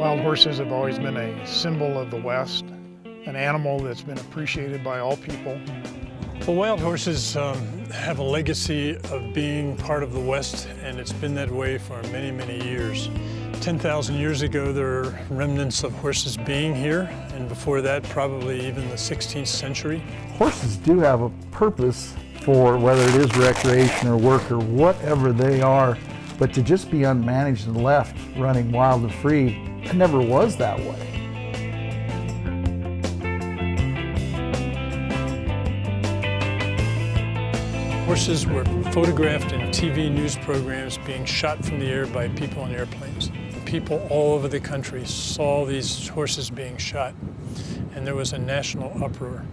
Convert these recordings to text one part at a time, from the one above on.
Wild horses have always been a symbol of the West, an animal that's been appreciated by all people. Well, wild horses have a legacy of being part of the West, and it's been that way for many, many years. 10,000 years ago, there are remnants of horses being here, and before that, probably even the 16th century. Horses do have a purpose for whether it is recreation or work or whatever they are, but to just be unmanaged and left running wild and free, it never was that way. Horses were photographed in TV news programs being shot from the air by people in airplanes. People all over the country saw these horses being shot, and there was a national uproar.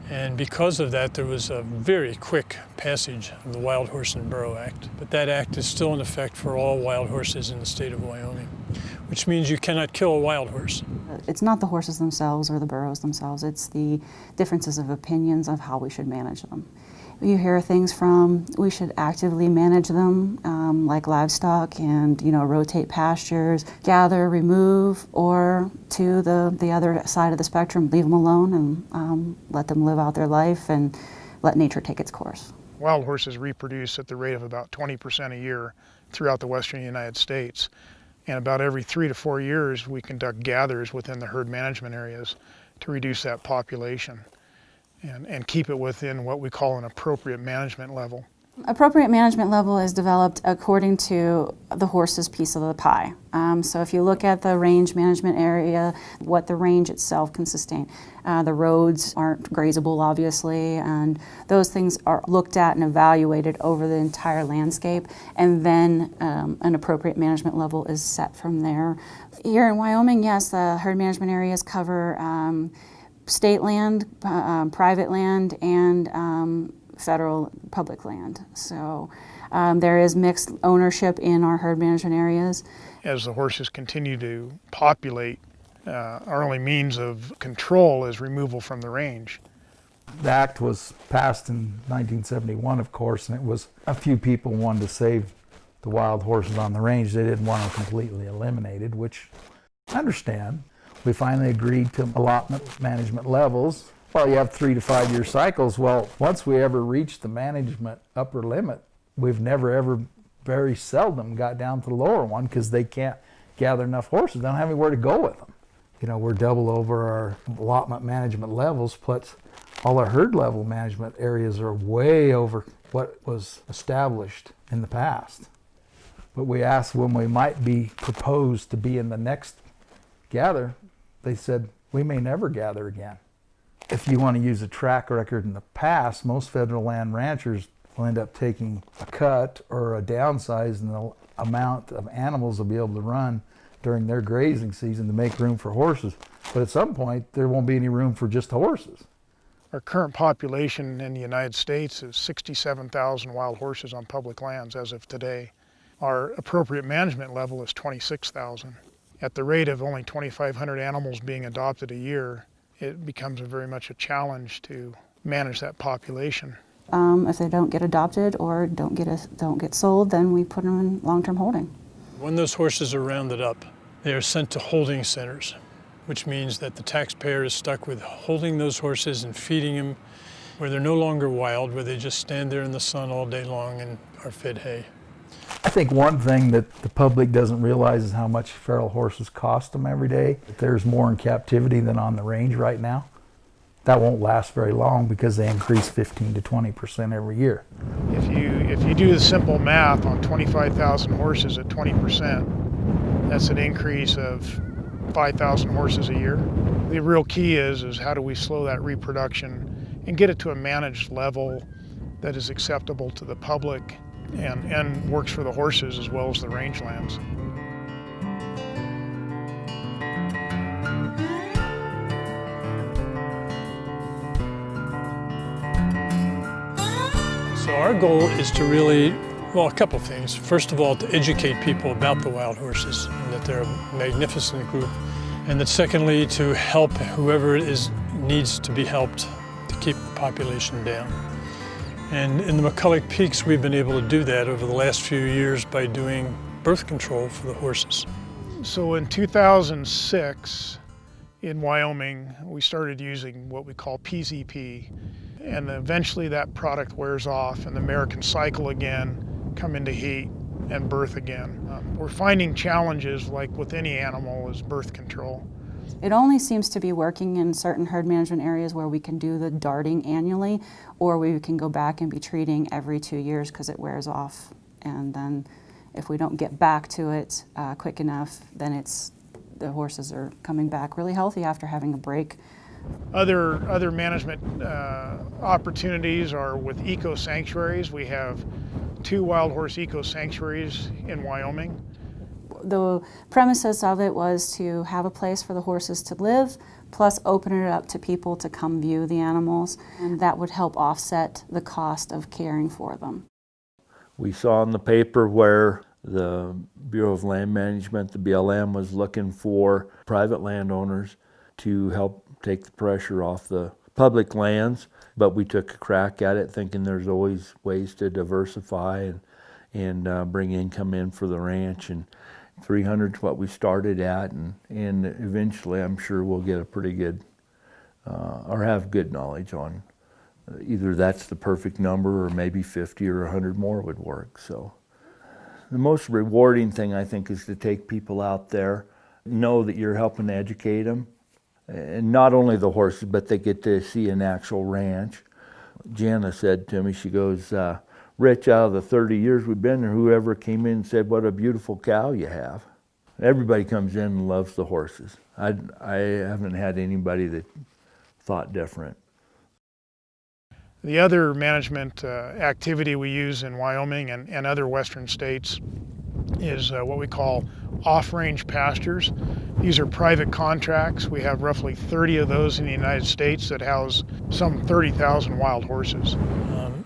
And because of that, there was a very quick passage of the Wild Horse and Burro Act. But that act is still in effect for all wild horses in the state of Wyoming, which means you cannot kill a wild horse. It's not the horses themselves or the burros themselves, it's the differences of opinions of how we should manage them. You hear things from, we should actively manage them like livestock and, rotate pastures, gather, remove, or to the other side of the spectrum, leave them alone and let them live out their life and let nature take its course. Wild horses reproduce at the rate of about 20% a year throughout the western United States. And about every 3 to 4 years, we conduct gathers within the herd management areas to reduce that population and keep it within what we call an appropriate management level. Appropriate management level is developed according to the horse's piece of the pie. So if you look at the range management area, what the range itself can sustain. The roads aren't grazable, obviously, and those things are looked at and evaluated over the entire landscape, and then an appropriate management level is set from there. Here in Wyoming, yes, the herd management areas cover state land, private land, and federal public land. So there is mixed ownership in our herd management areas. As the horses continue to populate, our only means of control is removal from the range. The act was passed in 1971, of course, and it was a few people wanted to save the wild horses on the range. They didn't want them completely eliminated, which I understand. We finally agreed to allotment management levels. Well, you have 3 to 5 year cycles. Well, once we ever reached the management upper limit, we've never ever, very seldom got down to the lower one because they can't gather enough horses. They don't have anywhere to go with them. We're double over our allotment management levels, plus all our herd level management areas are way over what was established in the past. But we asked when we might be proposed to be in the next gather. They said, we may never gather again. If you want to use a track record in the past, most federal land ranchers will end up taking a cut or a downsize in the amount of animals they'll be able to run during their grazing season to make room for horses. But at some point, there won't be any room for just horses. Our current population in the United States is 67,000 wild horses on public lands as of today. Our appropriate management level is 26,000. At the rate of only 2,500 animals being adopted a year, it becomes very much a challenge to manage that population. If they don't get adopted or don't get sold, then we put them in long-term holding. When those horses are rounded up, they are sent to holding centers, which means that the taxpayer is stuck with holding those horses and feeding them where they're no longer wild, where they just stand there in the sun all day long and are fed hay. I think one thing that the public doesn't realize is how much feral horses cost them every day. There's more in captivity than on the range right now. That won't last very long because they increase 15 to 20% every year. If you do the simple math on 25,000 horses at 20%, that's an increase of 5,000 horses a year. The real key is how do we slow that reproduction and get it to a managed level that is acceptable to the public and works for the horses as well as the rangelands. So our goal is to really, a couple things. First of all, to educate people about the wild horses and that they're a magnificent group. And that secondly, to help whoever needs to be helped to keep the population down. And in the McCulloch Peaks, we've been able to do that over the last few years by doing birth control for the horses. So in 2006, in Wyoming, we started using what we call PZP, and eventually that product wears off and the mare can cycle again, come into heat, and birth again. We're finding challenges, like with any animal, is birth control. It only seems to be working in certain herd management areas where we can do the darting annually, or we can go back and be treating every 2 years because it wears off. And then if we don't get back to it quick enough, then the horses are coming back really healthy after having a break. Other management opportunities are with eco sanctuaries. We have 2 wild horse eco sanctuaries in Wyoming. The premises of it was to have a place for the horses to live, plus open it up to people to come view the animals, and that would help offset the cost of caring for them. We saw in the paper where the Bureau of Land Management, the BLM, was looking for private landowners to help take the pressure off the public lands, but we took a crack at it thinking there's always ways to diversify and bring income in for the ranch, and 300 is what we started at, and eventually I'm sure we'll get a pretty good, or have good knowledge on either that's the perfect number or maybe 50 or 100 more would work. So the most rewarding thing I think is to take people out there, know that you're helping to educate them, and not only the horses, but they get to see an actual ranch. Jana said to me, she goes, Rich, out of the 30 years we've been there, whoever came in and said, what a beautiful cow you have. Everybody comes in and loves the horses. I haven't had anybody that thought different. The other management activity we use in Wyoming and other western states is what we call off-range pastures. These are private contracts. We have roughly 30 of those in the United States that house some 30,000 wild horses.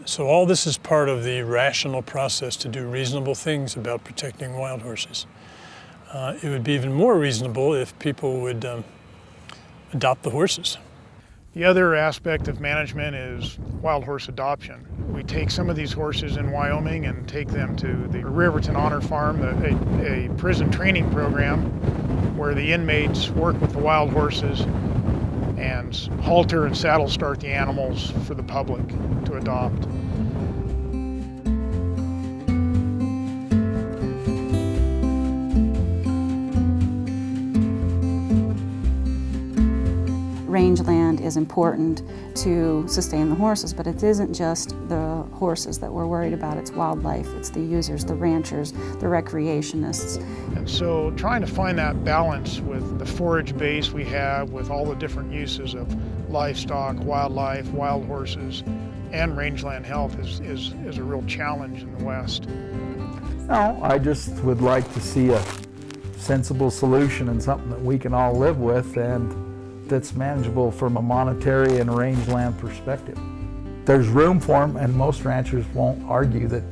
So all this is part of the rational process to do reasonable things about protecting wild horses. It would be even more reasonable if people would adopt the horses. The other aspect of management is wild horse adoption. We take some of these horses in Wyoming and take them to the Riverton Honor Farm, a prison training program where the inmates work with the wild horses and halter and saddle start the animals for the public to adopt. Rangeland is important to sustain the horses, but it isn't just the horses that we're worried about, it's wildlife, it's the users, the ranchers, the recreationists. And so trying to find that balance with the forage base we have, with all the different uses of livestock, wildlife, wild horses, and rangeland health is a real challenge in the West. No, I just would like to see a sensible solution and something that we can all live with and that's manageable from a monetary and rangeland perspective. There's room for them, and most ranchers won't argue that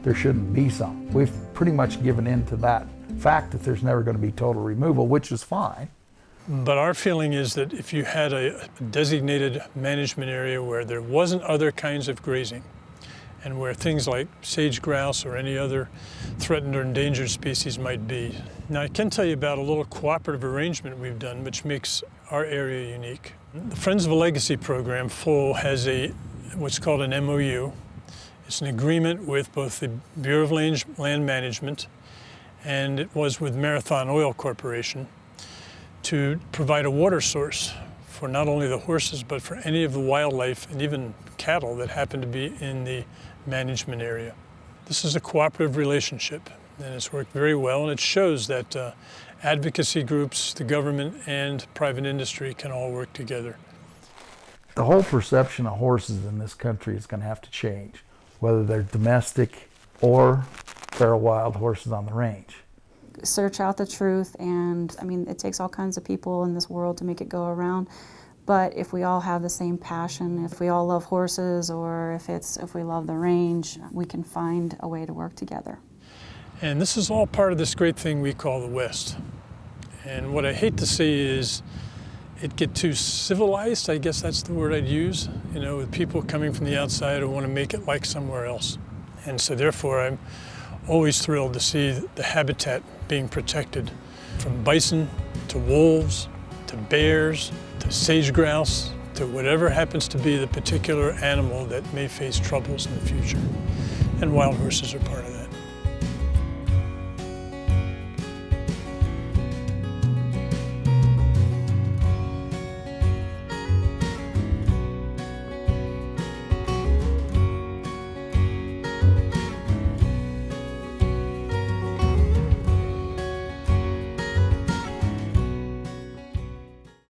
there shouldn't be some. We've pretty much given in to that fact that there's never going to be total removal, which is fine. But our feeling is that if you had a designated management area where there wasn't other kinds of grazing, and where things like sage grouse or any other threatened or endangered species might be. Now, I can tell you about a little cooperative arrangement we've done which makes our area unique. The Friends of a Legacy program, FOAL, has what's called an MOU. It's an agreement with both the Bureau of Land Management and it was with Marathon Oil Corporation to provide a water source for not only the horses but for any of the wildlife and even cattle that happen to be in the management area. This is a cooperative relationship and it's worked very well, and it shows that advocacy groups, the government, and private industry can all work together. The whole perception of horses in this country is going to have to change, whether they're domestic or feral wild horses on the range. Search out the truth, and I mean, it takes all kinds of people in this world to make it go around. But if we all have the same passion, if we all love horses, or if we love the range, we can find a way to work together. And this is all part of this great thing we call the West. And what I hate to see is it get too civilized, I guess that's the word I'd use, you know, with people coming from the outside who want to make it like somewhere else. And so therefore I'm always thrilled to see the habitat being protected from bison to wolves to bears to sage grouse to whatever happens to be the particular animal that may face troubles in the future. And wild horses are part of that.